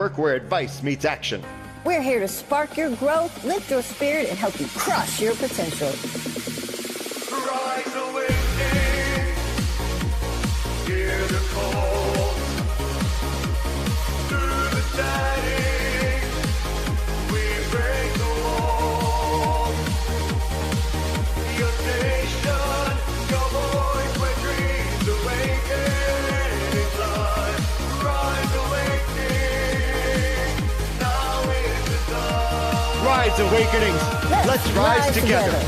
Work where advice meets action. We're here to spark your growth, lift your spirit, and help you crush your potential. Rise awakening, hear the call. Through the static, we break the wall. Your station, your voice where dreams awaken in life. Rise awakening, now is the time. Rise Awakenings. Let's rise together.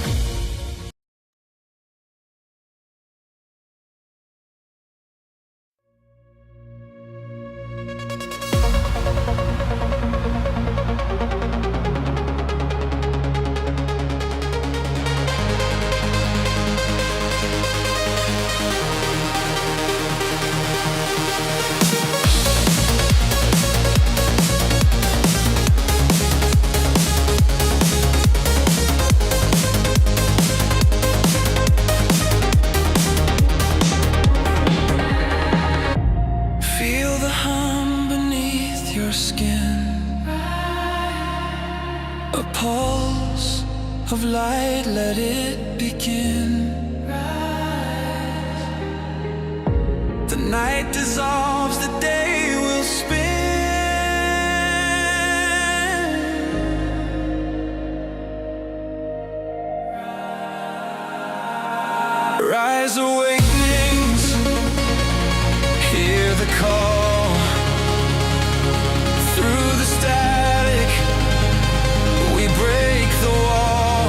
Feel the hum beneath your skin, a pulse of light, let it begin. The night dissolves, the day will spin. Rise awakenings, hear the call. Through the static, we break the wall.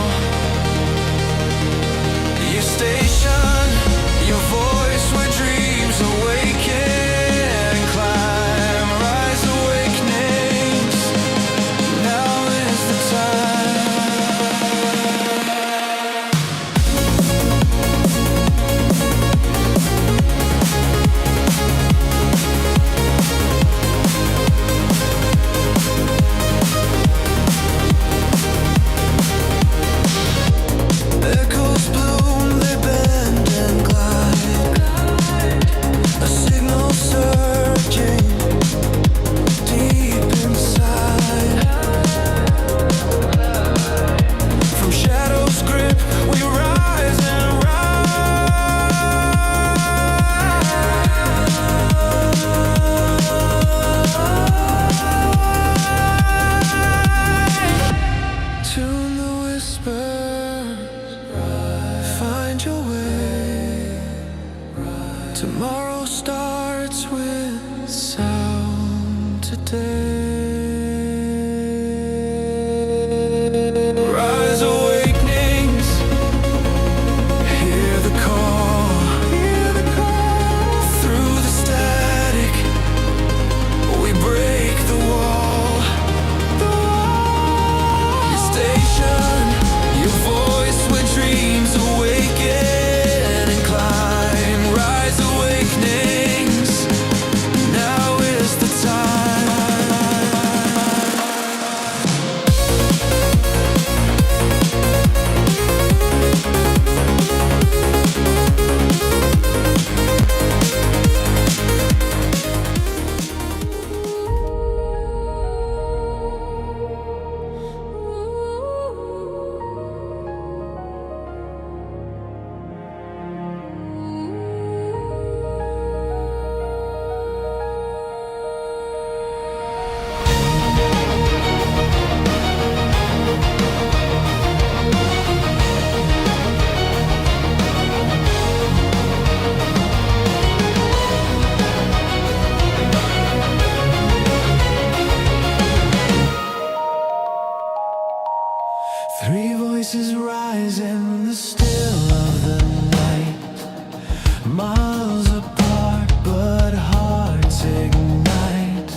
Your station, your voice where dreams awaken. Climb, rise awakenings, now is the time. Echoes bloom, they bend and glide. A signal surging deep inside. From shadows grip, we rise and rise. Tune the whispers, find your way. Tomorrow starts with sound today. Rise awakenings, hear the call. Through the static, we break the wall. Your station, your voice where dreams awaken and climb. Rise awakenings, now is the time. Three voices rise in the still of the night, miles apart but hearts ignite.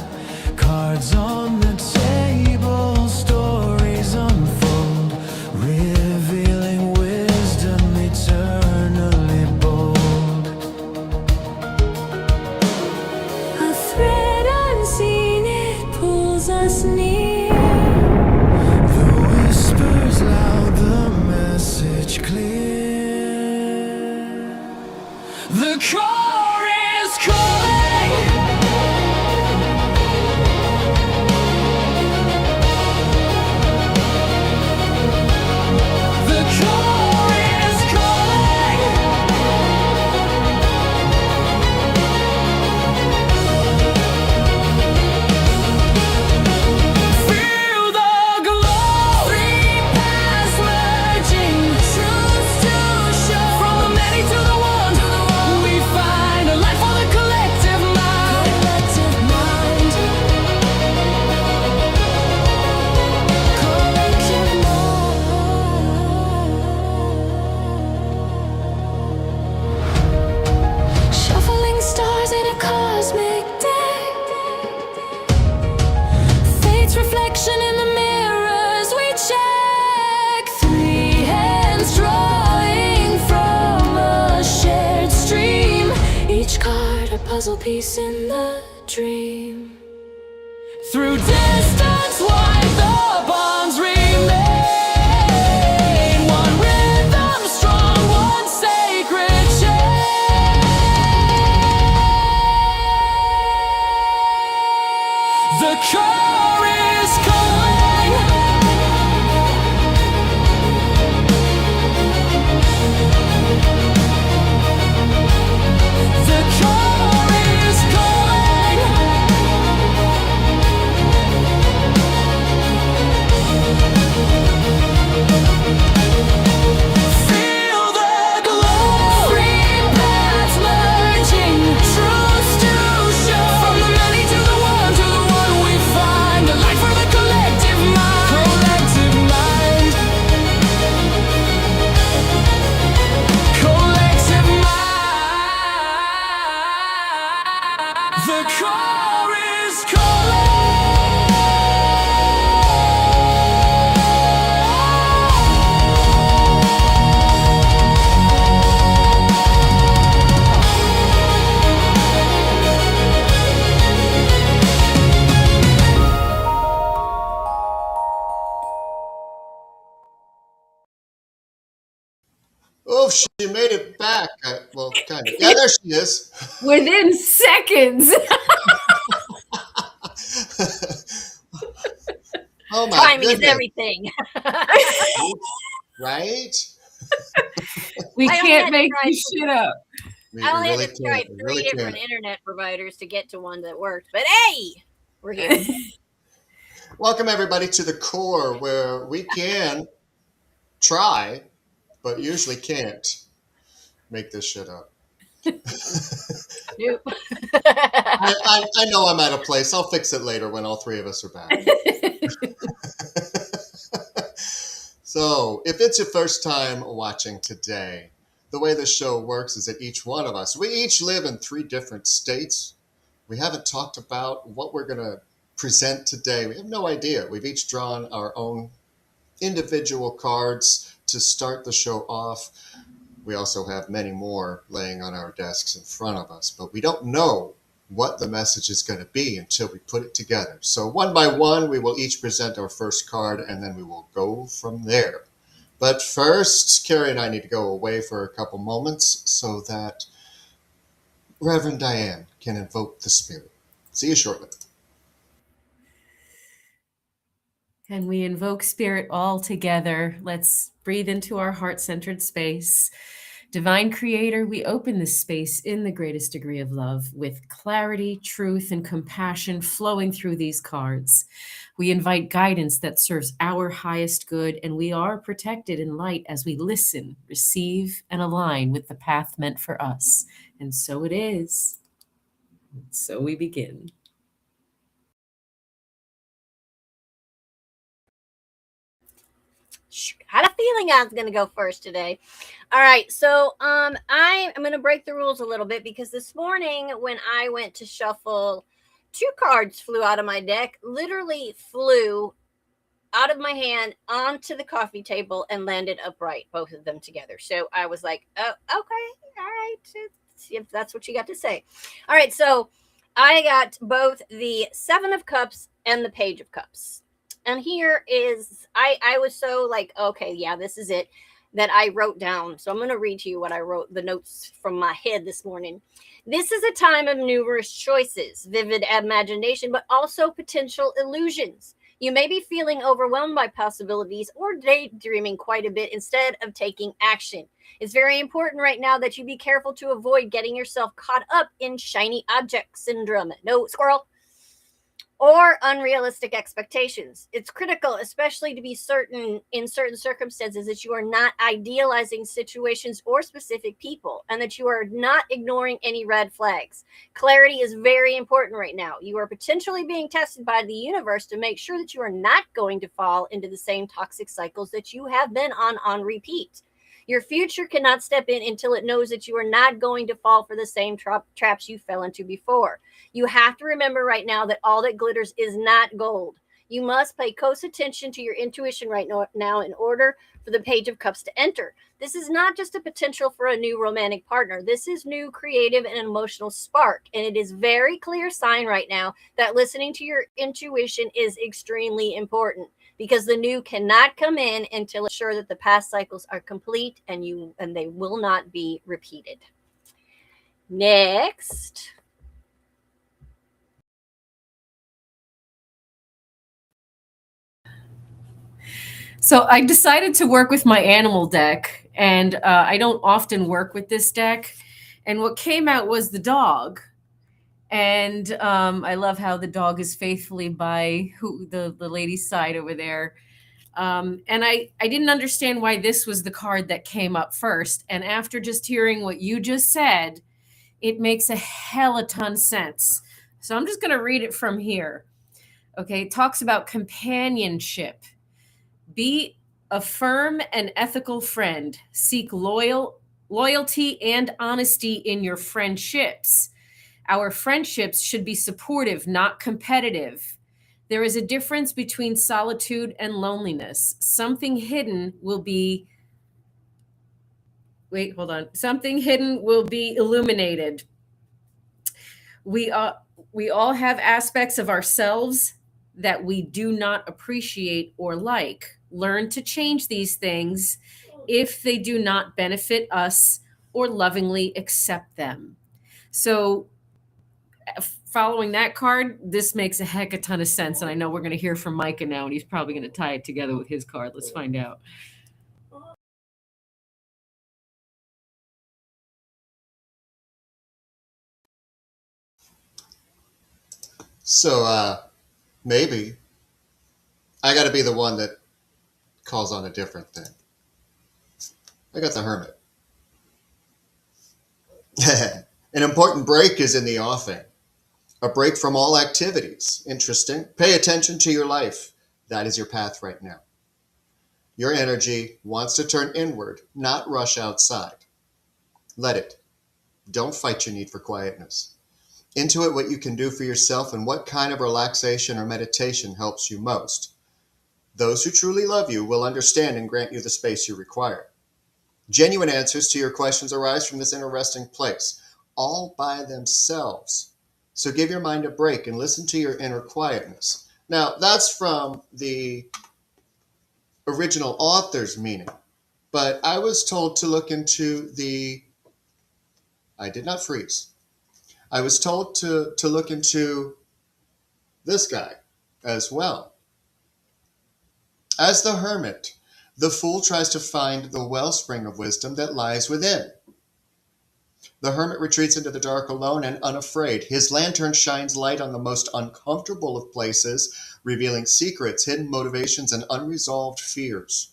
Cards on the table, stories unfold, revealing wisdom eternally bold. A thread unseen, it pulls us near. The whispers loud, the message clear. The core is calling. reflection in the mirrors we check. Three hands drawing from a shared stream. Each card a puzzle piece in the dream. Through distance wide the bonds remain. One rhythm strong, one sacred chain. The core is calling. The core is calling. Feel the glow. Three paths merging, truths to show. From the many to the one we find. A light for the collective mind. Collective mind. Collective mind. The core is Oh, she made it back. Well, kind of. Yeah, there she is. Within seconds. Oh my Timing is goodness. everything. Right? We I only can't had make to try this shit up. I only really had to try can't. We three really different can't. internet providers to get to one that worked. But hey, we're here. Welcome everybody to the core, where we can try, but usually can't make this shit up. Nope. I know I'm out of place. I'll fix it later when all three of us are back. So, if it's your first time watching today, the way the show works is that each one of us, we each live in 3 different states. We haven't talked about what we're going to present today. We have no idea. We've each drawn our own individual cards to start the show off. We also have many more laying on our desks in front of us, but we don't know what the message is going to be until we put it together. So one by one, we will each present our first card, and then we will go from there. But first, Carrie and I need to go away for a couple moments so that Reverend Diane can invoke the spirit. See you shortly. And we invoke spirit all together. Let's breathe into our heart-centered space. Divine Creator, we open this space in the greatest degree of love with clarity, truth, and compassion flowing through these cards. We invite guidance that serves our highest good, and we are protected in light as we listen, receive, and align with the path meant for us. And so it is. So we begin. Had a feeling I was going to go first today. All right, so I am going to break the rules a little bit because this morning when I went to shuffle, 2 cards flew out of my deck, literally flew out of my hand onto the coffee table and landed upright, both of them together. So I was like, oh, okay, all right, if that's what you got to say. All right, so I got both the 7 of Cups and the Page of Cups. And here is, I was so like, okay, yeah, this is it, that I wrote down. So I'm going to read to you what I wrote, the notes from my head this morning. This is a time of numerous choices, vivid imagination, but also potential illusions. You may be feeling overwhelmed by possibilities or daydreaming quite a bit instead of taking action. It's very important right now that you be careful to avoid getting yourself caught up in shiny object syndrome. No, squirrel. Or unrealistic expectations. It's critical, especially to be certain in certain circumstances, that you are not idealizing situations or specific people, and that you are not ignoring any red flags. Clarity is very important right now. You are potentially being tested by the universe to make sure that you are not going to fall into the same toxic cycles that you have been on repeat. Your future cannot step in until it knows that you are not going to fall for the same traps you fell into before. You have to remember right now that all that glitters is not gold. You must pay close attention to your intuition right now in order for the Page of Cups to enter. This is not just a potential for a new romantic partner. This is new creative and emotional spark. And it is very clear sign right now that listening to your intuition is extremely important, because the new cannot come in until it's sure that the past cycles are complete and they will not be repeated. Next. So I decided to work with my animal deck, and I don't often work with this deck. And what came out was the dog. And I love how the dog is faithfully by the lady's side over there. And I didn't understand why this was the card that came up first. And after just hearing what you just said, it makes a hell of ton sense. So I'm just going to read it from here. Okay, it talks about companionship. Be a firm and ethical friend. Seek loyalty and honesty in your friendships. Our friendships should be supportive, not competitive. There is a difference between solitude and loneliness. Something hidden will be illuminated. We all have aspects of ourselves that we do not appreciate or like. Learn to change these things if they do not benefit us, or lovingly accept them. So following that card, this makes a heck of a ton of sense. And I know we're going to hear from Micah now, and he's probably going to tie it together with his card. Let's find out. So maybe I got to be the one that calls on a different thing. I got the Hermit. An important break is in the offing. A break from all activities. Interesting. Pay attention to your life. That is your path right now. Your energy wants to turn inward, not rush outside. Let it. Don't fight your need for quietness. Intuit what you can do for yourself and what kind of relaxation or meditation helps you most. Those who truly love you will understand and grant you the space you require. Genuine answers to your questions arise from this inner resting place, all by themselves. So give your mind a break and listen to your inner quietness. Now, that's from the original author's meaning, but I was told to look into I did not freeze. I was told to look into this guy as well. As the hermit, the fool tries to find the wellspring of wisdom that lies within. The hermit retreats into the dark alone and unafraid. His lantern shines light on the most uncomfortable of places, revealing secrets, hidden motivations, and unresolved fears.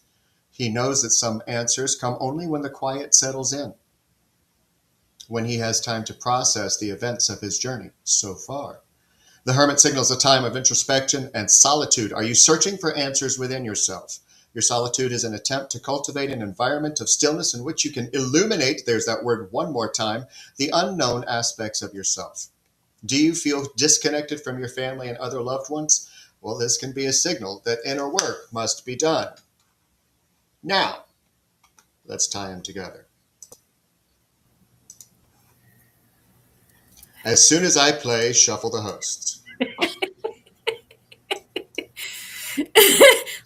He knows that some answers come only when the quiet settles in, when he has time to process the events of his journey so far. The hermit signals a time of introspection and solitude. Are you searching for answers within yourself? Your solitude is an attempt to cultivate an environment of stillness in which you can illuminate, there's that word one more time, the unknown aspects of yourself. Do you feel disconnected from your family and other loved ones? Well, this can be a signal that inner work must be done. Now, let's tie them together. As soon as I play Shuffle the Hosts.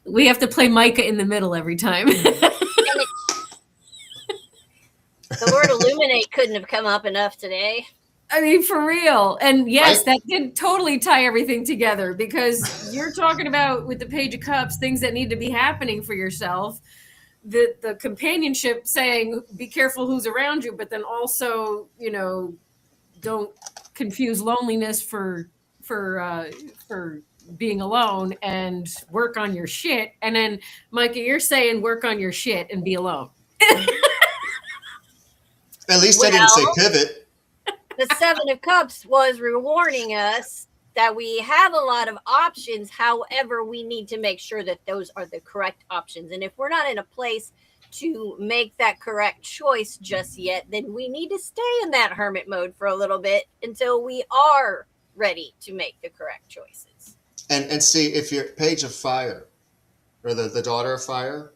We have to play Micah in the middle every time. The word illuminate couldn't have come up enough today. I mean, for real. And yes, that did totally tie everything together, because you're talking about, with the Page of Cups, things that need to be happening for yourself. The companionship saying, be careful who's around you, but then also, don't confuse loneliness for being alone, and work on your shit. And then, Micah, you're saying work on your shit and be alone. At least I didn't say pivot. The Seven of Cups was rewarding us that we have a lot of options. However, we need to make sure that those are the correct options. And if we're not in a place to make that correct choice just yet, then we need to stay in that hermit mode for a little bit until we are ready to make the correct choices. And see if you're page of fire or the daughter of fire,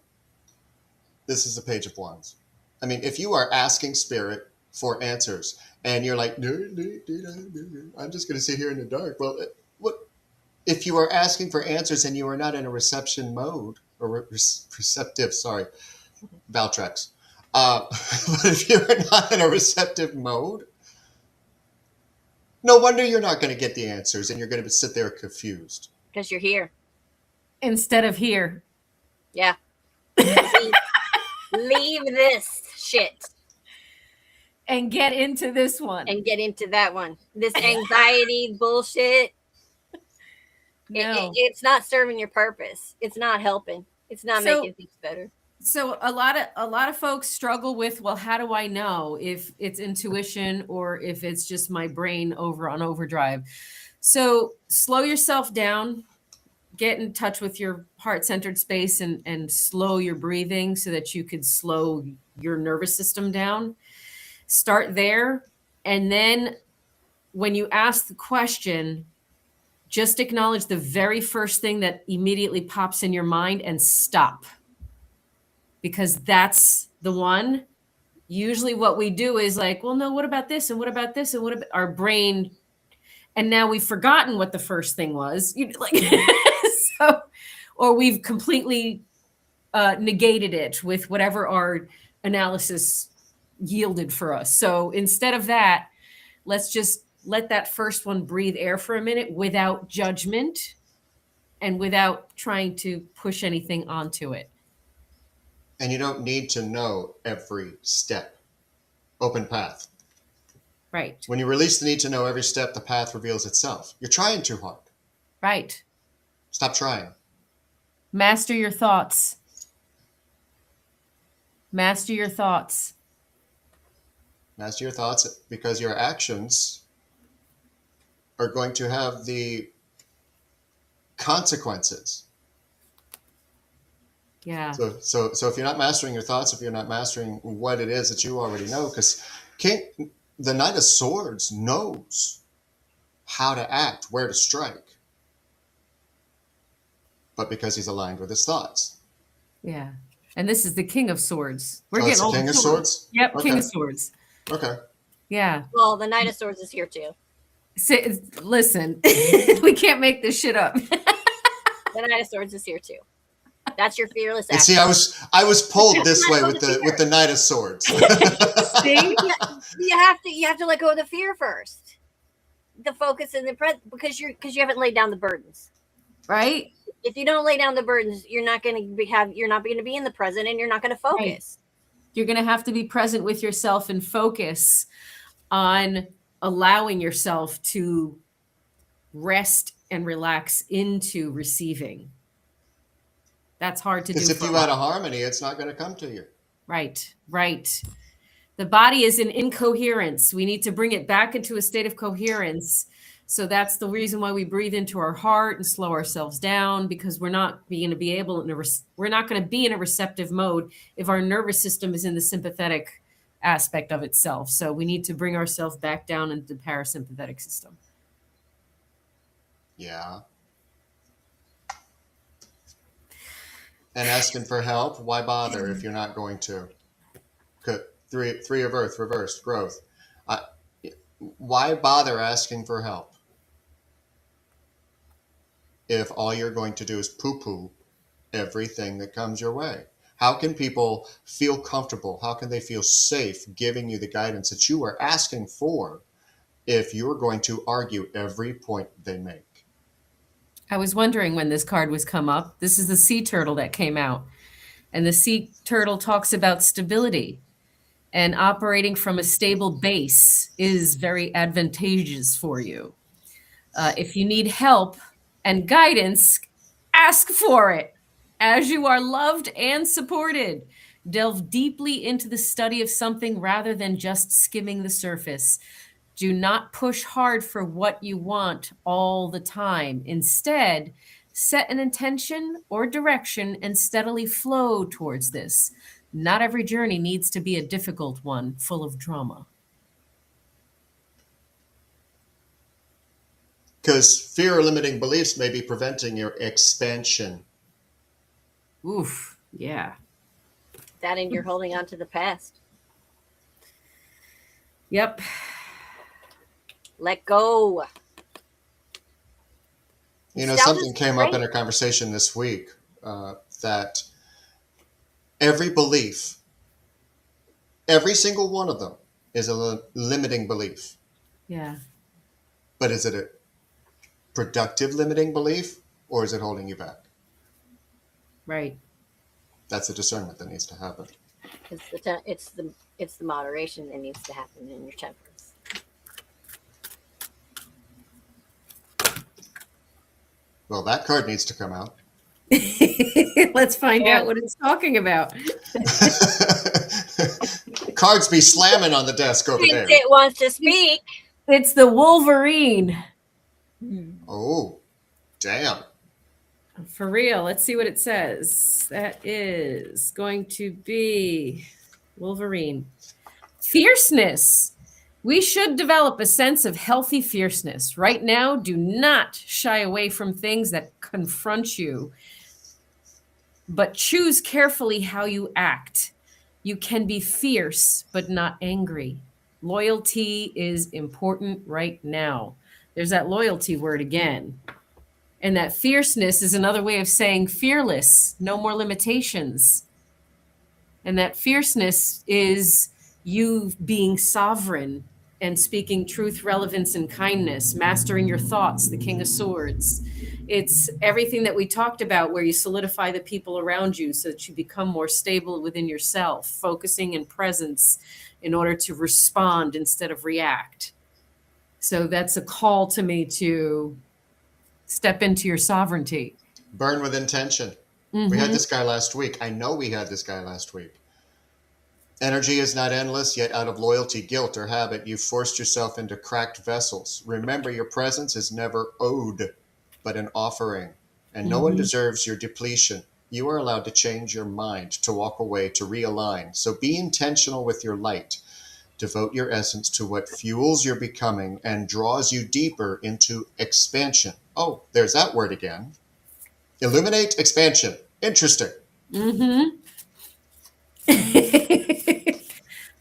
this is the page of wands. I mean, if you are asking spirit for answers and you're like, no, I'm just going to sit here in the dark. Well, what if you are asking for answers and you are not in a reception mode or receptive? Sorry, Valtrex. But if you're not in a receptive mode, no wonder you're not going to get the answers and you're going to sit there confused. Because you're here. Instead of here. Yeah. Leave this shit and get into this one. And get into that one. This anxiety bullshit. No. It's not serving your purpose. It's not helping. It's not making things better. So a lot of folks struggle with, well, how do I know if it's intuition or if it's just my brain on overdrive? So slow yourself down, get in touch with your heart-centered space and slow your breathing so that you could slow your nervous system down. Start there. And then when you ask the question, just acknowledge the very first thing that immediately pops in your mind and stop. Because that's the one. Usually what we do is like, well, no, what about this? And what about this? And what about our brain? And now we've forgotten what the first thing was. Or we've completely negated it with whatever our analysis yielded for us. So instead of that, let's just let that first one breathe air for a minute without judgment and without trying to push anything onto it. And you don't need to know every step. Open path. Right. When you release the need to know every step, the path reveals itself. You're trying too hard. Right. Stop trying. Master your thoughts. Master your thoughts. Master your thoughts, because your actions are going to have the consequences. Yeah. So if you're not mastering your thoughts, if you're not mastering what it is that you already know, because the Knight of Swords knows how to act, where to strike, but because he's aligned with his thoughts. Yeah. And this is the King of Swords. We're getting all the King of Swords? Yep, okay. King of Swords. Okay. Yeah. Well, the Knight of Swords is here too. Listen, we can't make this shit up. The Knight of Swords is here too. That's your fearless act. See, I was pulled this way with the Knight of Swords. See? You have to let go of the fear first. The focus in the present, because you haven't laid down the burdens. Right? If you don't lay down the burdens, you're not going to be in the present, and you're not going to focus. Right. You're going to have to be present with yourself and focus on allowing yourself to rest and relax into receiving. That's hard to do. Because if you had a harmony, it's not going to come to you. Right, right. The body is in incoherence. We need to bring it back into a state of coherence. So that's the reason why we breathe into our heart and slow ourselves down, because we're not going to be in a receptive mode if our nervous system is in the sympathetic aspect of itself. So we need to bring ourselves back down into the parasympathetic system. Yeah. And asking for help, why bother if you're not going to? Three of Earth, reversed, growth. Why bother asking for help if all you're going to do is poo-poo everything that comes your way? How can people feel comfortable? How can they feel safe giving you the guidance that you are asking for if you're going to argue every point they make? I was wondering when this card was come up. This is the sea turtle that came out. And the sea turtle talks about stability. And operating from a stable base is very advantageous for you. If you need help and guidance, ask for it. As you are loved and supported, delve deeply into the study of something rather than just skimming the surface. Do not push hard for what you want all the time. Instead, set an intention or direction and steadily flow towards this. Not every journey needs to be a difficult one, full of drama. Because fear or limiting beliefs may be preventing your expansion. Oof. Yeah. That and you're holding on to the past. Yep. Let go. You know, Nostalgia's something came up great. in a conversation this week that every belief, every single one of them, is a limiting belief. Yeah. But is it a productive limiting belief, or is it holding you back? Right. That's a discernment that needs to happen. It's the moderation that needs to happen in your temperance. Well, that card needs to come out. Let's find Yeah. out what it's talking about. Cards be slamming on the desk over Since there. it wants to speak. It's the Wolverine. Oh, damn. For real. Let's see what it says. That is going to be Wolverine. Fierceness. We should develop a sense of healthy fierceness. Right now, do not shy away from things that confront you, but choose carefully how you act. You can be fierce, but not angry. Loyalty is important right now. There's that loyalty word again. And that fierceness is another way of saying fearless, no more limitations. And that fierceness is you being sovereign and speaking truth, relevance, and kindness, mastering your thoughts, the King of Swords. It's everything that we talked about where you solidify the people around you so that you become more stable within yourself, focusing in presence in order to respond instead of react. So that's a call to me to step into your sovereignty. Burn with intention. We had this guy last week. I know we had this guy last week. Energy is not endless, yet out of loyalty, guilt, or habit, you've forced yourself into cracked vessels. Remember, your presence is never owed, but an offering. And no one deserves your depletion. You are allowed to change your mind, to walk away, to realign. So be intentional with your light. Devote your essence to what fuels your becoming and draws you deeper into expansion. Oh, there's that word again. Illuminate expansion. Interesting.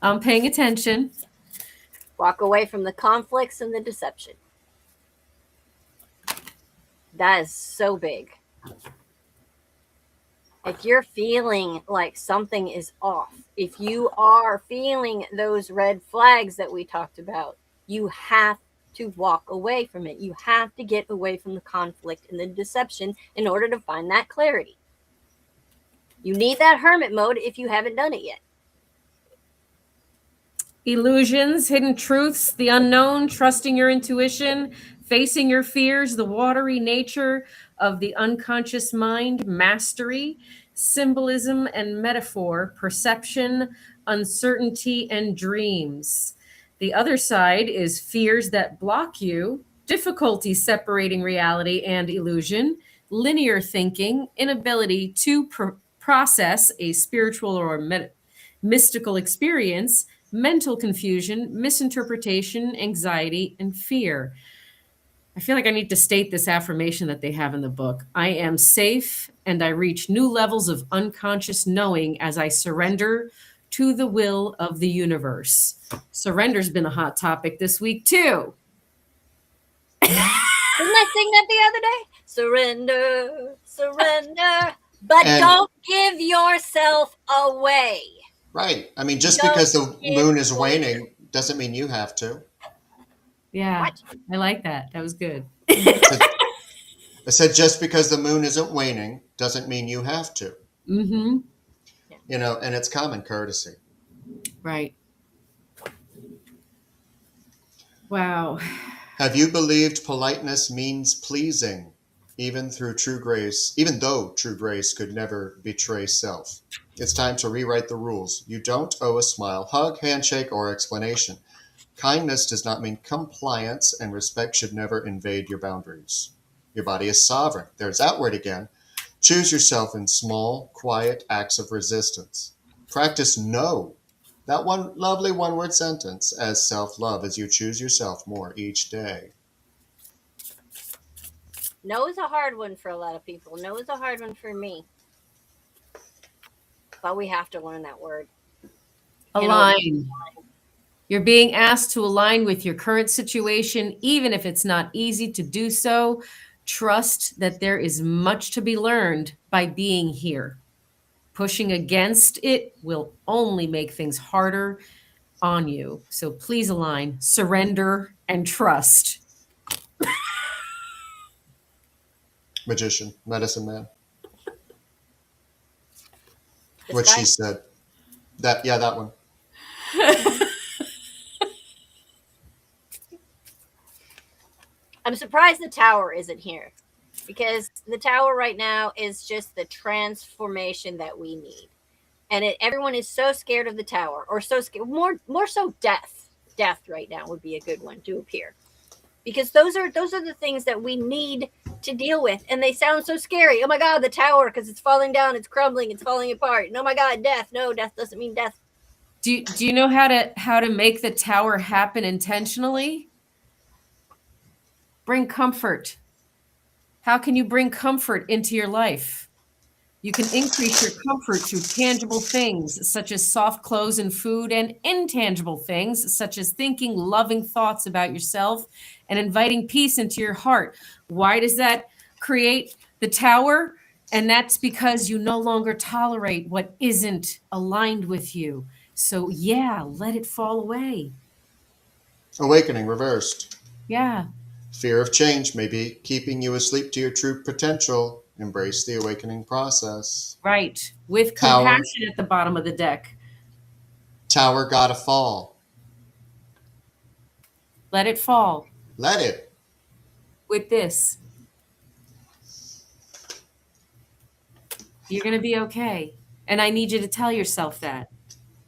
I'm paying attention. Walk away from the conflicts and the deception. That is so big. If you're feeling like something is off, if you are feeling those red flags that we talked about, you have to walk away from it. You have to get away from the conflict and the deception in order to find that clarity. You need that hermit mode if you haven't done it yet. Illusions, hidden truths, the unknown, trusting your intuition, facing your fears, the watery nature of the unconscious mind, mastery, symbolism and metaphor, perception, uncertainty, and dreams. The other side is fears that block you, difficulty separating reality and illusion, linear thinking, inability to process a spiritual or mystical experience, mental confusion, misinterpretation, anxiety, and fear. I feel like I need to state this affirmation that they have in the book. I am safe and I reach new levels of unconscious knowing as I surrender to the will of the universe. Surrender's been a hot topic this week, too. Didn't I sing that the other day? Surrender, surrender, but don't give yourself away. Right. I mean, just Don't because the give moon is yourself- waning doesn't mean you have to. Yeah, What? I like that. That was good. I said just because the moon isn't waning doesn't mean you have to. Mm-hmm. You know, and it's common courtesy. Right. Wow. Have you believed politeness means pleasing, even though true grace could never betray self? It's time to rewrite the rules. You don't owe a smile, hug, handshake, or explanation. Kindness does not mean compliance, and respect should never invade your boundaries. Your body is sovereign. There's that word again. Choose yourself in small, quiet acts of resistance. Practice no, that one lovely one-word sentence, as self-love as you choose yourself more each day. No is a hard one for a lot of people. No is a hard one for me. But we have to learn that word. Align. You're being asked to align with your current situation, even if it's not easy to do so. Trust that there is much to be learned by being here. Pushing against it will only make things harder on you. So please align, surrender, and trust. Magician, medicine man. This What guy? she said. That one. I'm surprised the tower isn't here, because the tower right now is just the transformation that we need. And everyone is so scared of the tower, or so scared, more so death. Death right now would be a good one to appear, because those are the things that we need to deal with, and they sound so scary. Oh my God, the tower, because it's falling down, it's crumbling, it's falling apart. And oh my God, death. No, death doesn't mean death. Do you know how to make the tower happen intentionally? Bring comfort. How can you bring comfort into your life? You can increase your comfort through tangible things such as soft clothes and food, and intangible things such as thinking loving thoughts about yourself and inviting peace into your heart. Why does that create the tower? And that's because you no longer tolerate what isn't aligned with you. So yeah, let it fall away. Awakening reversed. Yeah. Fear of change may be keeping you asleep to your true potential. Embrace the awakening process. Right. With Tower. compassion at the bottom of the deck. Tower gotta fall. Let it fall. Let it. With this. You're going to be okay. And I need you to tell yourself that.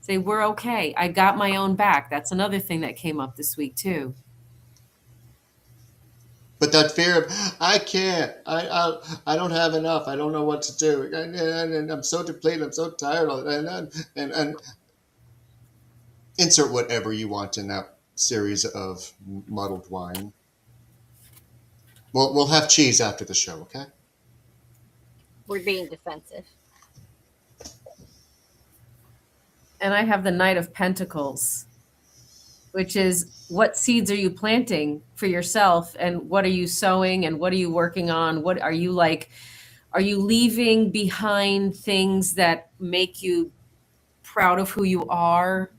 Say, we're okay. I got my own back. That's another thing that came up this week, too. But that fear of, I can't, I don't have enough, I don't know what to do, and I'm so depleted, I'm so tired, and insert whatever you want in that series of muddled wine. We'll have cheese after the show, okay? We're being defensive. And I have the Knight of Pentacles, which is, what seeds are you planting for yourself, and what are you sowing, and what are you working on? What are you like? Are you leaving behind things that make you proud of who you are?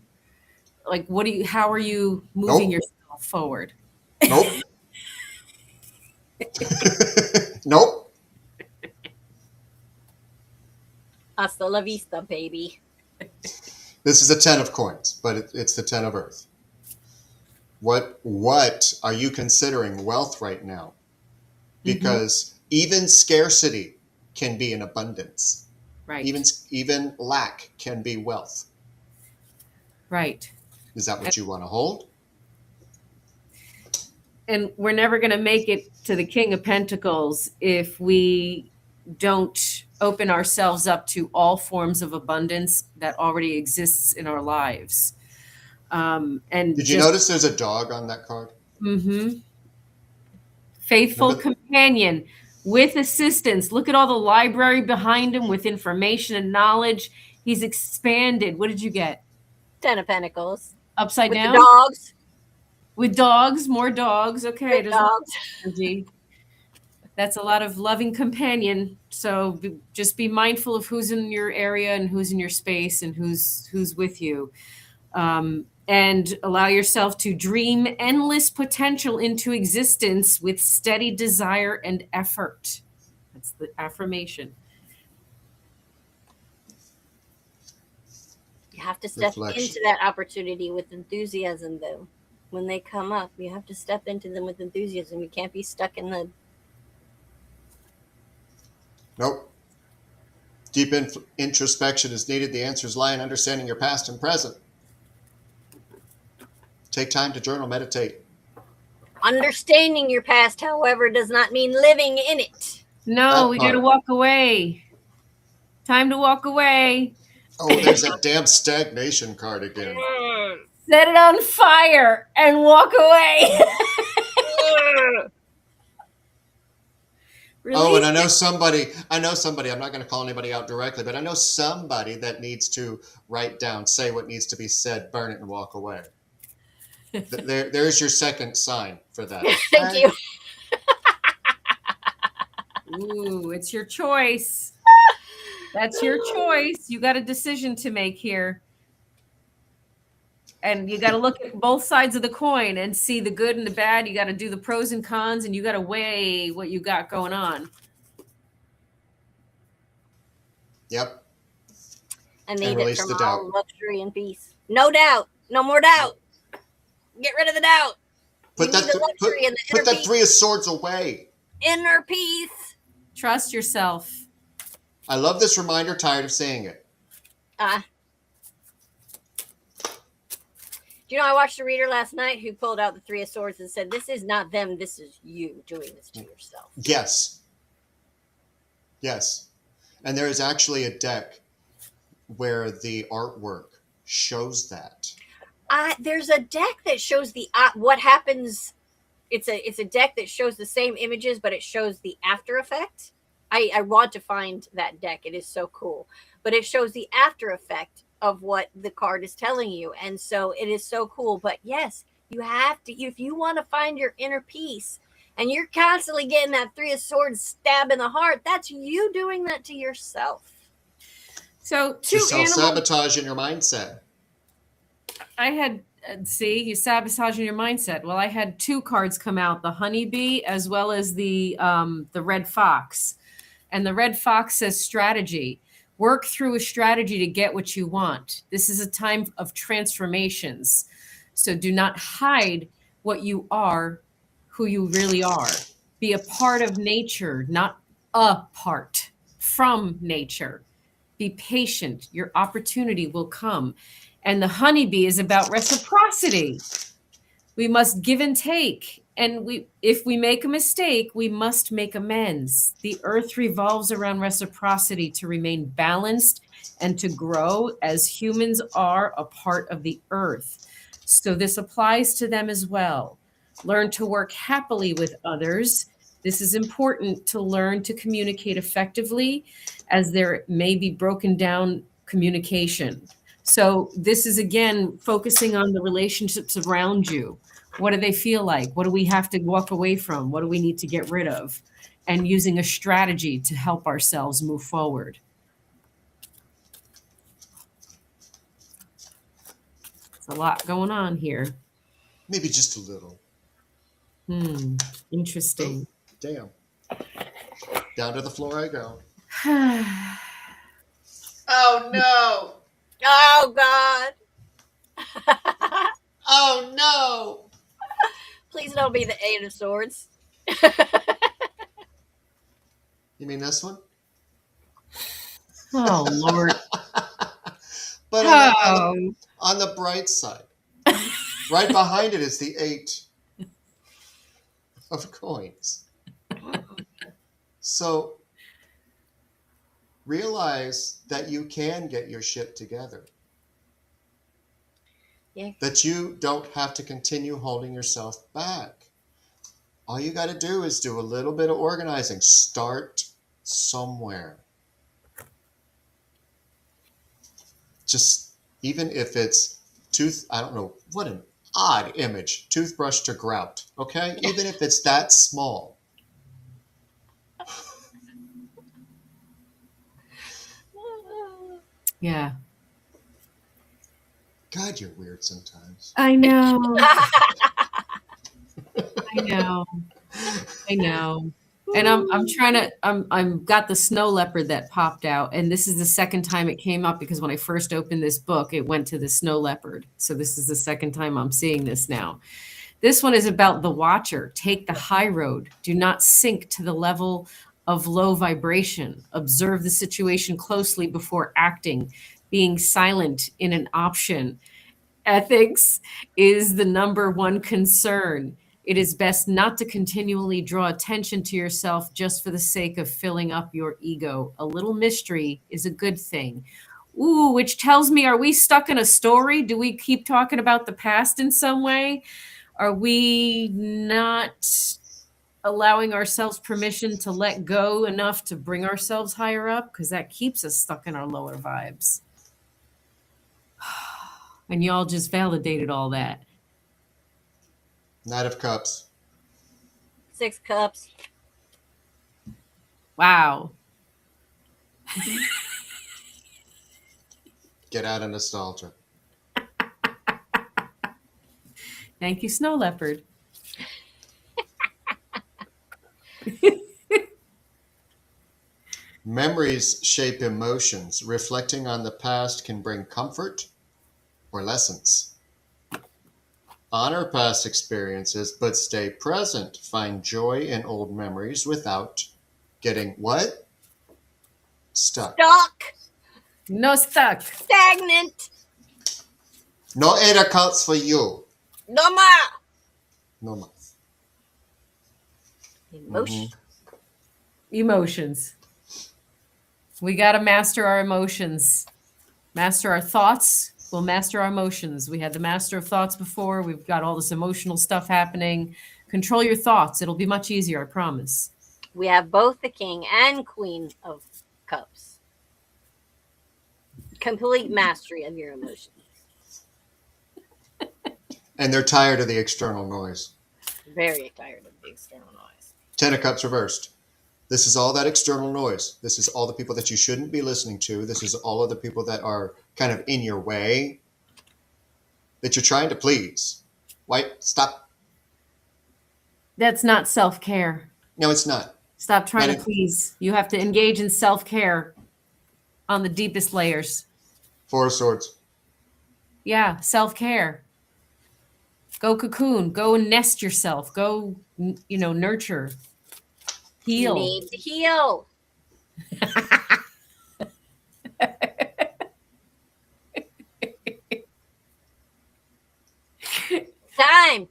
Like, how are you moving yourself forward? Nope. Nope. Hasta la vista, baby. This is a 10 of coins, but it's the 10 of earth. What are you considering wealth right now? Because even scarcity can be an abundance. Right. Even lack can be wealth. Right. Is that what you want to hold? And we're never going to make it to the King of Pentacles if we don't open ourselves up to all forms of abundance that already exists in our lives. And did you notice there's a dog on that card? Mm-hmm. Faithful companion with assistance. Look at all the library behind him with information and knowledge. He's expanded. What did you get? 10 of Pentacles. Upside With down? the dogs. With dogs, more dogs. Okay. With dogs. Energy. That's a lot of loving companion. So just be mindful of who's in your area and who's in your space and who's with you. And allow yourself to dream endless potential into existence with steady desire and effort. That's the affirmation. You have to step into that opportunity with enthusiasm, though. When they come up, you have to step into them with enthusiasm. You can't be stuck in the... Nope. Deep introspection is needed. The answers lie in understanding your past and present. Take time to journal, meditate. Understanding your past, however, does not mean living in it. No, we got to walk away. Time to walk away. Oh, there's that damn stagnation card again. Set it on fire and walk away. Oh, and Release I know somebody, I'm not going to call anybody out directly, but I know somebody that needs to write down, say what needs to be said, burn it, and walk away. There's your second sign for that. Thank Okay? you. Ooh, it's your choice. That's your choice. You got a decision to make here. And you got to look at both sides of the coin and see the good and the bad. You got to do the pros and cons, and you got to weigh what you got going on. Yep. I need it release from the all doubt. luxury and peace. No doubt. No more doubt. Get rid of the doubt. Put You that, need the luxury and the put inner that peace. Three of Swords away. Inner peace. Trust yourself. I love this reminder, tired of saying it. Do you know, I watched a reader last night who pulled out the Three of Swords and said, this is not them, this is you doing this to yourself. Yes. Yes. And there is actually a deck where the artwork shows that. There's a deck that shows the what happens. It's a deck that shows the same images, but it shows the after effect. I want to find that deck. It is so cool. But it shows the after effect of what the card is telling you. And so it is so cool. But yes, you have to, if you want to find your inner peace and you're constantly getting that Three of Swords stab in the heart, that's you doing that to yourself. So To self-sabotage in your mindset. I had, you sabotaging your mindset. Well, I had two cards come out, the honeybee as well as the red fox. And the red fox says strategy. Work through a strategy to get what you want. This is a time of transformations. So do not hide what you are, who you really are. Be a part of nature, not apart from nature. Be patient. Your opportunity will come. And the honeybee is about reciprocity. We must give and take. And if we make a mistake, we must make amends. The earth revolves around reciprocity to remain balanced and to grow as humans are a part of the earth. So this applies to them as well. Learn to work happily with others. This is important to learn to communicate effectively, as there may be broken down communication. So this is, again, focusing on the relationships around you. What do they feel like? What do we have to walk away from? What do we need to get rid of? And using a strategy to help ourselves move forward. It's a lot going on here. Maybe just a little. Interesting. Oh, damn. Down to the floor I go. Oh, no. Oh, God. Oh, no. Please don't be the Eight of Swords. You mean this one? Oh, Lord. But on the bright side, right behind it is the 8 of coins. So realize that you can get your shit together. Yeah. That you don't have to continue holding yourself back. All you got to do is do a little bit of organizing. Start somewhere. Just, even if it's I don't know, what an odd image, toothbrush to grout, okay? Even if it's that small. Yeah. God, you're weird sometimes. I know. I know. I know. And I'm got the snow leopard that popped out. And this is the second time it came up, because when I first opened this book, it went to the snow leopard. So this is the second time I'm seeing this now. This one is about the watcher. Take the high road. Do not sink to the level of low vibration. Observe the situation closely before acting. Being silent in an option. Ethics is the number one concern. It is best not to continually draw attention to yourself just for the sake of filling up your ego. A little mystery is a good thing. Ooh, which tells me, are we stuck in a story? Do we keep talking about the past in some way? Are we not allowing ourselves permission to let go enough to bring ourselves higher up, because that keeps us stuck in our lower vibes. And y'all just validated all that. Knight of Cups. 6 cups. Wow. Get out of nostalgia. Thank you, Snow Leopard. Memories shape emotions. Reflecting on the past can bring comfort or lessons. Honor past experiences, but stay present. Find joy in old memories without getting what? Stuck. Stuck. No stuck. Stagnant. No 8 of Cups for you. No more. No more. Emotion. Emotions. We got to master our emotions. Master our thoughts. We'll master our emotions. We had the master of thoughts before. We've got all this emotional stuff happening. Control your thoughts. It'll be much easier, I promise. We have both the King and Queen of Cups. Complete mastery of your emotions. And they're tired of the external noise. Very tired of the external noise. 10 of Cups reversed. This is all that external noise. This is all the people that you shouldn't be listening to. This is all of the people that are kind of in your way, that you're trying to please. Why? Stop. That's not self-care. No, it's not. Stop trying Not to please. You have to engage in self-care on the deepest layers. 4 of Swords. Yeah, self-care. Go cocoon. Go and nest yourself. Go, nurture. Heal. You need to heal. Time.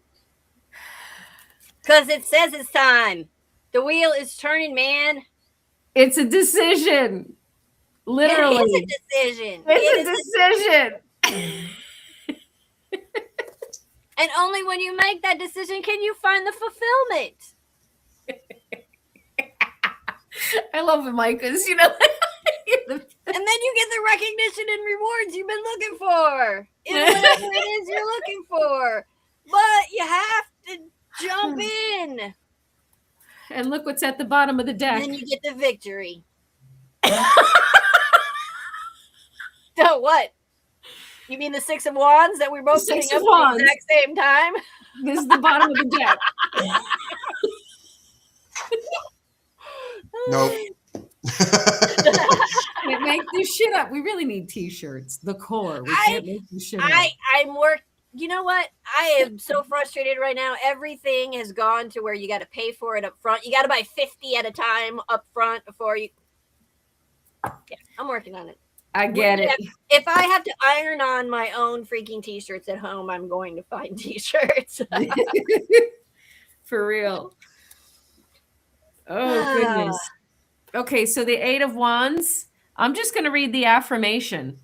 Because it says it's time. The wheel is turning, man. It's a decision. Literally. It is a decision. It's a decision. And only when you make that decision can you find the fulfillment. I love it, Mike, because, And then you get the recognition and rewards you've been looking for. In whatever it is you're looking for. But you have to jump in. And look what's at the bottom of the deck. And then you get the victory. So what? You mean the 6 of Wands that we're both putting up at the exact same time? This is the bottom of the deck. Nope. Can't make this shit up. We really need t-shirts. The core. We can't make this shit up. I'm work. You know what? I am so frustrated right now. Everything has gone to where you got to pay for it up front. You got to buy 50 at a time up front before you. Yeah, I'm working on it. I get it. If I have to iron on my own freaking t-shirts at home, I'm going to find t-shirts. For real. Oh, goodness. Okay, so the 8 of Wands. I'm just going to read the affirmation.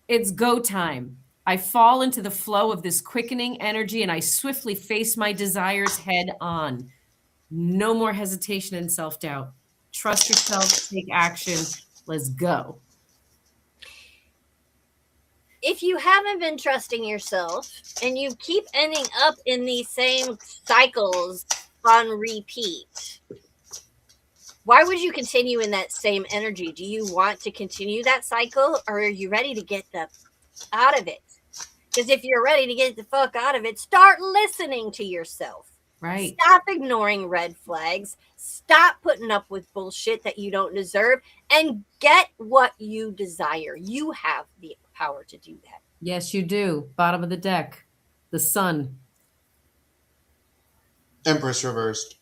It's go time. I fall into the flow of this quickening energy and I swiftly face my desires head on. No more hesitation and self-doubt. Trust yourself, take action. Let's go. If you haven't been trusting yourself and you keep ending up in these same cycles on repeat, why would you continue in that same energy? Do you want to continue that cycle or are you ready to get out of it? Because if you're ready to get the fuck out of it, start listening to yourself. Right. Stop ignoring red flags. Stop putting up with bullshit that you don't deserve and get what you desire. You have the power to do that. Yes, you do. Bottom of the deck. The sun. Empress reversed.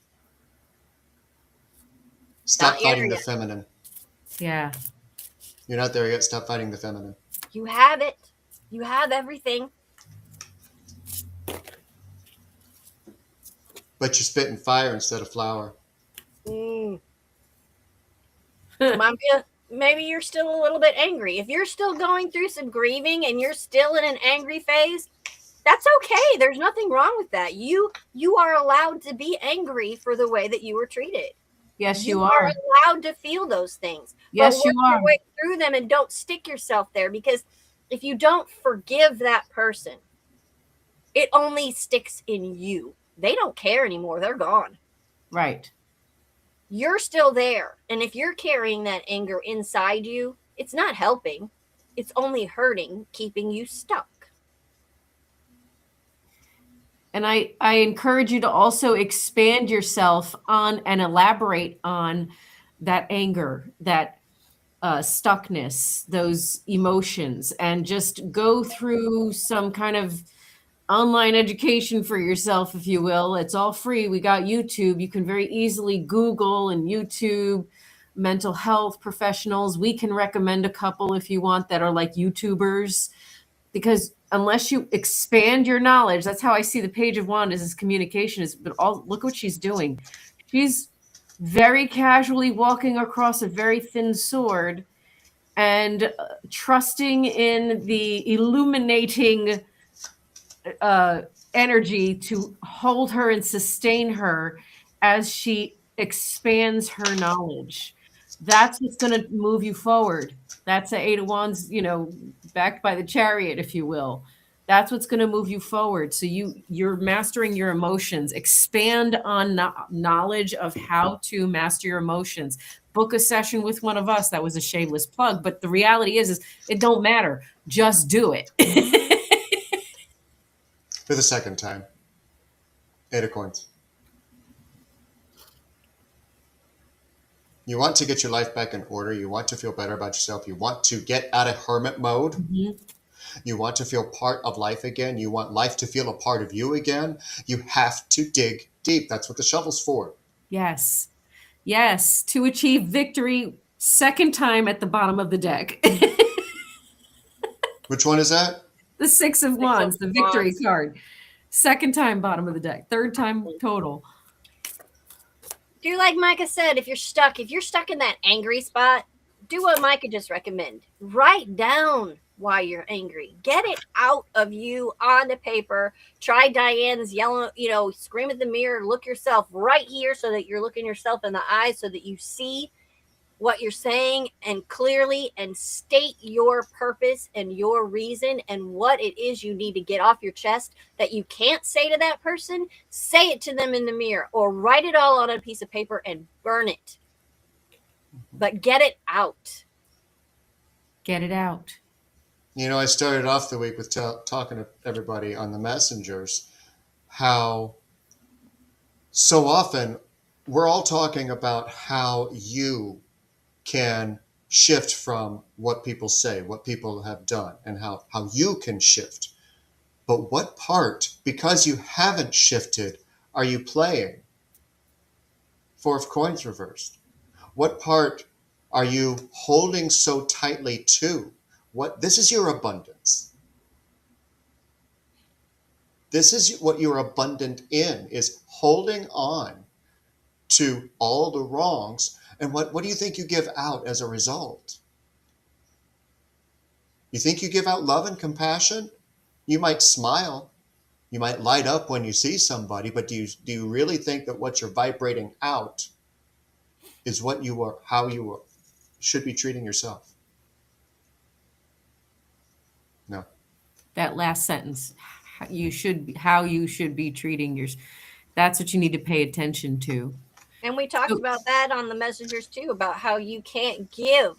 Stop fighting the feminine. Yeah. You're not there yet. Stop fighting the feminine. You have it. You have everything. But you're spitting fire instead of flour. Maybe you're still a little bit angry. If you're still going through some grieving and you're still in an angry phase, That's okay. There's nothing wrong with that. You are allowed to be angry for the way that you were treated. Yes, You you are are. allowed to feel those things, but Yes, work you your are. way through them and don't stick yourself there, because if you don't forgive that person, it only sticks in you. They don't care anymore. They're gone. Right. You're still there. And if you're carrying that anger inside you, it's not helping. It's only hurting, keeping you stuck. And I encourage you to also expand yourself on and elaborate on that anger, that stuckness, those emotions, and just go through some kind of online education for yourself, if you will. It's all free. We got YouTube. You can very easily Google and YouTube mental health professionals. We can recommend a couple if you want that are like YouTubers, because unless you expand your knowledge, that's how I see the Page of Wands as communication is. But all look what she's doing. She's very casually walking across a very thin sword and trusting in the illuminating energy to hold her and sustain her as she expands her knowledge. That's what's going to move you forward. That's the Eight of Wands, backed by the Chariot, if you will. That's what's going to move you forward. So you're mastering your emotions. Expand on knowledge of how to master your emotions. Book a session with one of us. That was a shameless plug, but the reality is it don't matter. Just do it. For the second time. 8 of coins. You want to get your life back in order. You want to feel better about yourself. You want to get out of hermit mode. Mhm. You want to feel part of life again. You want life to feel a part of you again. You have to dig deep. That's what the shovel's for. Yes. Yes. To achieve victory, second time at the bottom of the deck. Which one is that? The Six of Wands, the victory card. Second time bottom of the deck. Third time total. Do like Micah said, if you're stuck in that angry spot, do what Micah just recommended. Write down why you're angry. Get it out of you on the paper. Try Diane's yellow, scream at the mirror, look yourself right here so that you're looking yourself in the eyes so that you see what you're saying and clearly, and state your purpose and your reason and what it is you need to get off your chest that you can't say to that person. Say it to them in the mirror or write it all on a piece of paper and burn it. But get it out. Get it out. I started off the week with talking to everybody on the messengers how so often we're all talking about how you can shift from what people say, what people have done, and how you can shift. But what part, because you haven't shifted, are you playing? 4 of coins reversed. What part are you holding so tightly to? This is your abundance. This is what you're abundant in, is holding on to all the wrongs. And what do you think you give out as a result? You think you give out love and compassion? You might smile. You might light up when you see somebody, but do you really think that what you're vibrating out is what you are, how you are, should be treating yourself? No. That last sentence, how you should be treating yours. That's what you need to pay attention to. And we talked about that on the messengers too, about how you can't give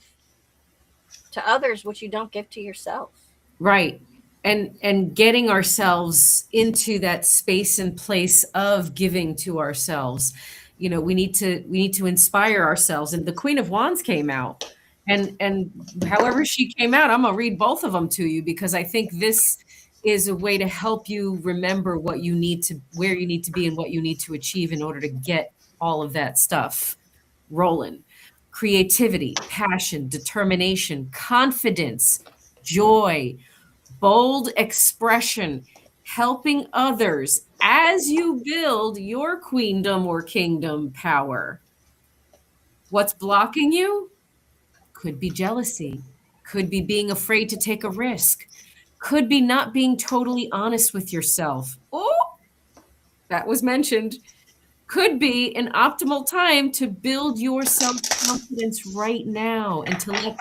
to others what you don't give to yourself. Right. And getting ourselves into that space and place of giving to ourselves. We need to inspire ourselves. And the Queen of Wands came out. And however she came out, I'm gonna read both of them to you because I think this is a way to help you remember where you need to be and what you need to achieve in order to get all of that stuff rolling. Creativity, passion, determination, confidence, joy, bold expression, helping others as you build your queendom or kingdom power. What's blocking you? Could be jealousy, could be being afraid to take a risk, Could be not being totally honest with yourself. Oh, that was mentioned. Could be an optimal time to build your self-confidence right now and to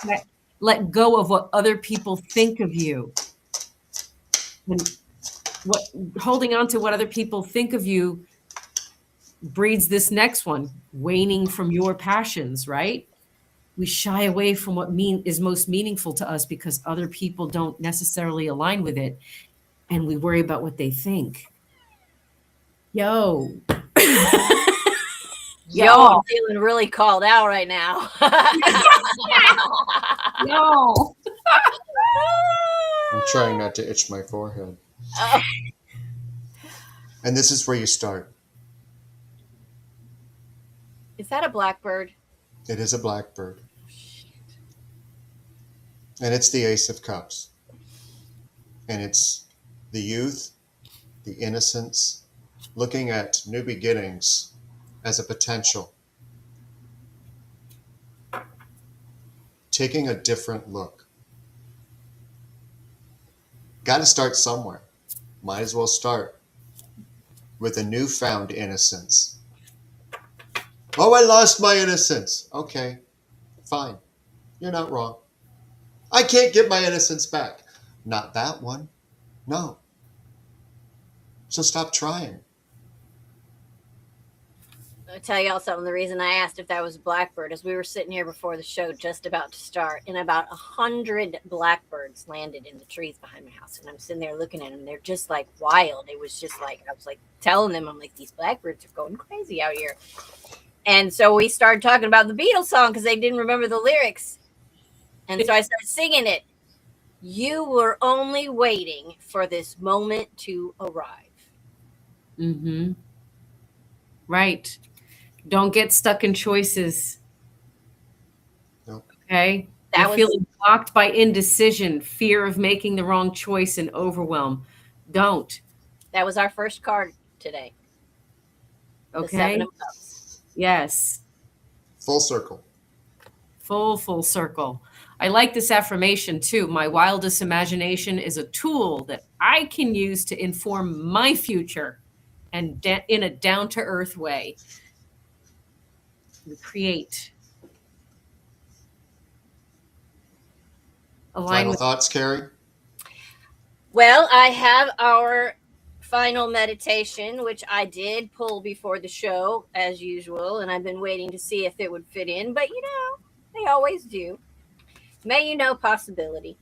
let go of what other people think of you. And what holding on to what other people think of you breeds this next one, waning from your passions, right? We shy away from what is most meaningful to us because other people don't necessarily align with it, and we worry about what they think. Yo. Yo, I'm feeling really called out right now. Yo. I'm trying not to itch my forehead. And this is where you start. Is that a blackbird? It is a blackbird. And it's the Ace of Cups. And it's the youth, the innocence, looking at new beginnings as a potential. Taking a different look. Got to start somewhere. Might as well start with a newfound innocence. Oh, I lost my innocence. Okay, fine. You're not wrong. I can't get my innocence back. Not that one. No. So stop trying. I'll tell y'all something. The reason I asked if that was blackbird is we were sitting here before the show just about to start, and about 100 blackbirds landed in the trees behind my house. And I'm sitting there looking at them. They're just like wild. It was just like, I was like telling them, I'm like, these blackbirds are going crazy out here. And so we started talking about the Beatles song because they didn't remember the lyrics. And so I started singing it. You were only waiting for this moment to arrive. Mm-hmm. Right. Don't get stuck in choices. Nope. Okay. That You're was- feeling blocked by indecision, fear of making the wrong choice, and overwhelm. Don't. That was our first card today. The Okay. Seven of Cups. Yes. Full circle. Full circle. I like this affirmation too. My wildest imagination is a tool that I can use to inform my future and in a down-to-earth way. We create. Final thoughts, Carrie? Well, I have our final meditation, which I did pull before the show, as usual, and I've been waiting to see if it would fit in, but you know, they always do. May you know possibility.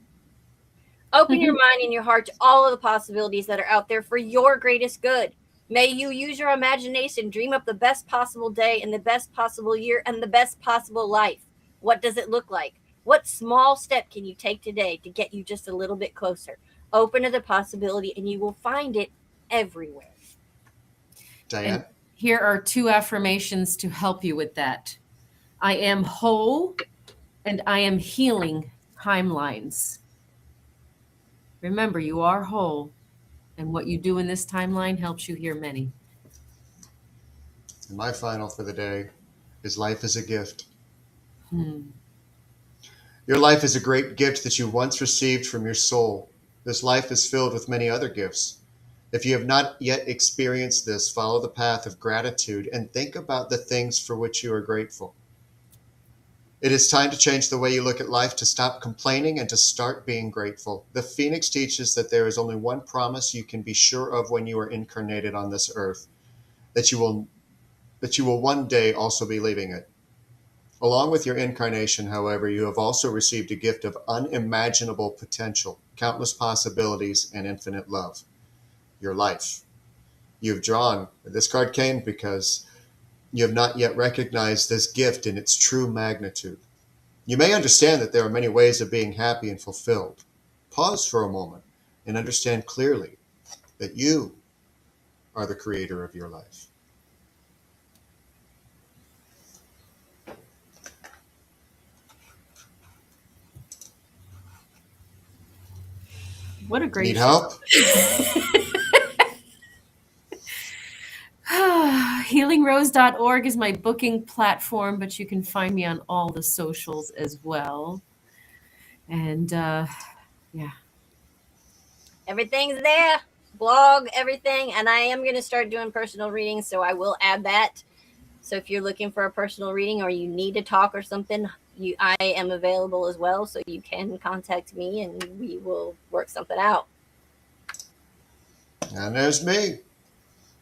Open your mind and your heart to all of the possibilities that are out there for your greatest good. May you use your imagination, dream up the best possible day and the best possible year and the best possible life. What does it look like? What small step can you take today to get you just a little bit closer? Open to the possibility and you will find it everywhere. Diane? And here are 2 affirmations to help you with that. I am whole and I am healing timelines. Remember, you are whole, and what you do in this timeline helps you heal many. And my final for the day is life is a gift. Your life is a great gift that you once received from your soul. This life is filled with many other gifts. If you have not yet experienced this, follow the path of gratitude and think about the things for which you are grateful. It is time to change the way you look at life, to stop complaining and to start being grateful. The Phoenix teaches that there is only one promise you can be sure of when you are incarnated on this earth, that you will one day also be leaving it. Along with your incarnation, however, you have also received a gift of unimaginable potential, countless possibilities, and infinite love. Your life. This card came because you have not yet recognized this gift in its true magnitude. You may understand that there are many ways of being happy and fulfilled. Pause for a moment and understand clearly that you are the creator of your life. What a great Need help? Healingrose.org is my booking platform, but you can find me on all the socials as well. And yeah. Everything's there. Blog, everything. And I am going to start doing personal readings, so I will add that. So if you're looking for a personal reading or you need to talk or something, I am available as well. So you can contact me and we will work something out. And there's me.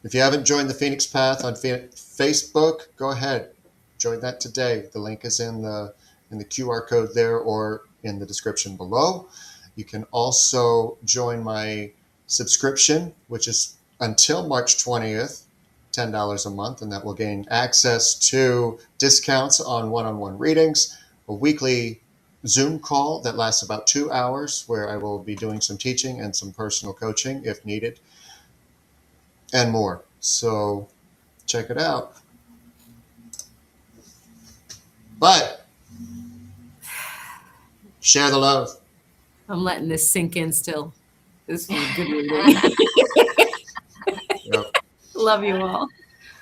If you haven't joined the Phoenix Path on Facebook, go ahead. Join that today. The link is in the QR code there or in the description below. You can also join my subscription, which is until March 20th, $10 a month, and that will gain access to discounts on one-on-one readings, a weekly Zoom call that lasts about 2 hours where I will be doing some teaching and some personal coaching if needed, and more. So check it out. But share the love. I'm letting this sink in still. This was a good reading. Yep. Love you all.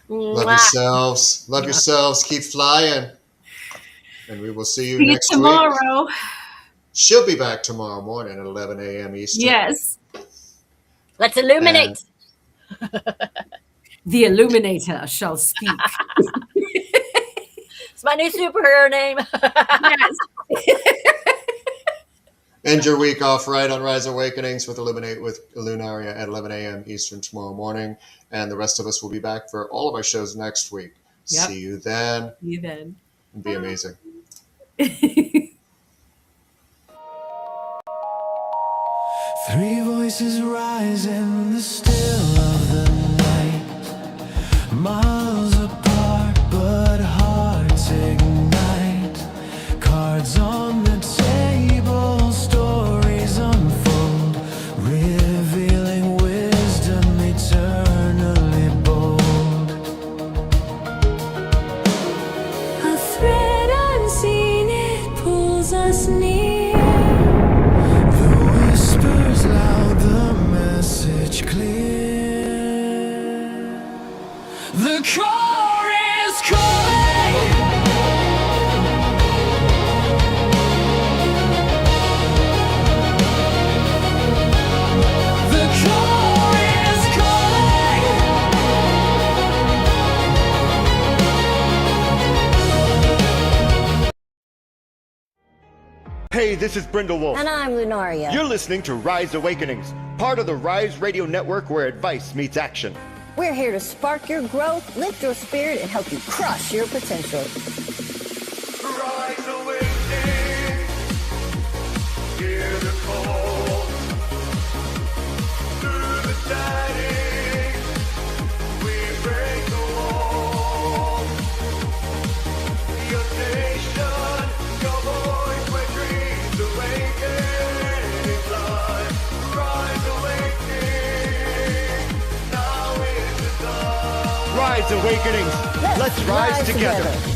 Love yourselves. Love yourselves. Keep flying. And we will see you See you next week. tomorrow. She'll be back tomorrow morning at 11 a.m. Eastern. Yes. Let's illuminate. The Illuminator shall speak. It's my new superhero name. Yes. End your week off right on Rise Awakenings with Illuminate with Lunaria at 11 a.m. Eastern tomorrow morning. And the rest of us will be back for all of our shows next week. Yep. See you then. See you then. And be amazing. Three voices rise in the still of the night, miles apart but hearts ignite. Cards on the table, stories unfold, revealing wisdom eternally bold. A thread unseen, it pulls us near. The whispers loud, the message clear. The core is calling. The core is calling. Hey, this is Brindlewolf. And I'm Lunaria. You're listening to Rise Awakenings, part of the Rise Radio Network where advice meets action. We're here to spark your growth, lift your spirit, and help you crush your potential. Rise awakening, hear the call. Through the static, we break the wall. Your nation, your voice, where dreams awaken, fly. Rise awakening, now is the time. Rise Awakenings, let's rise together.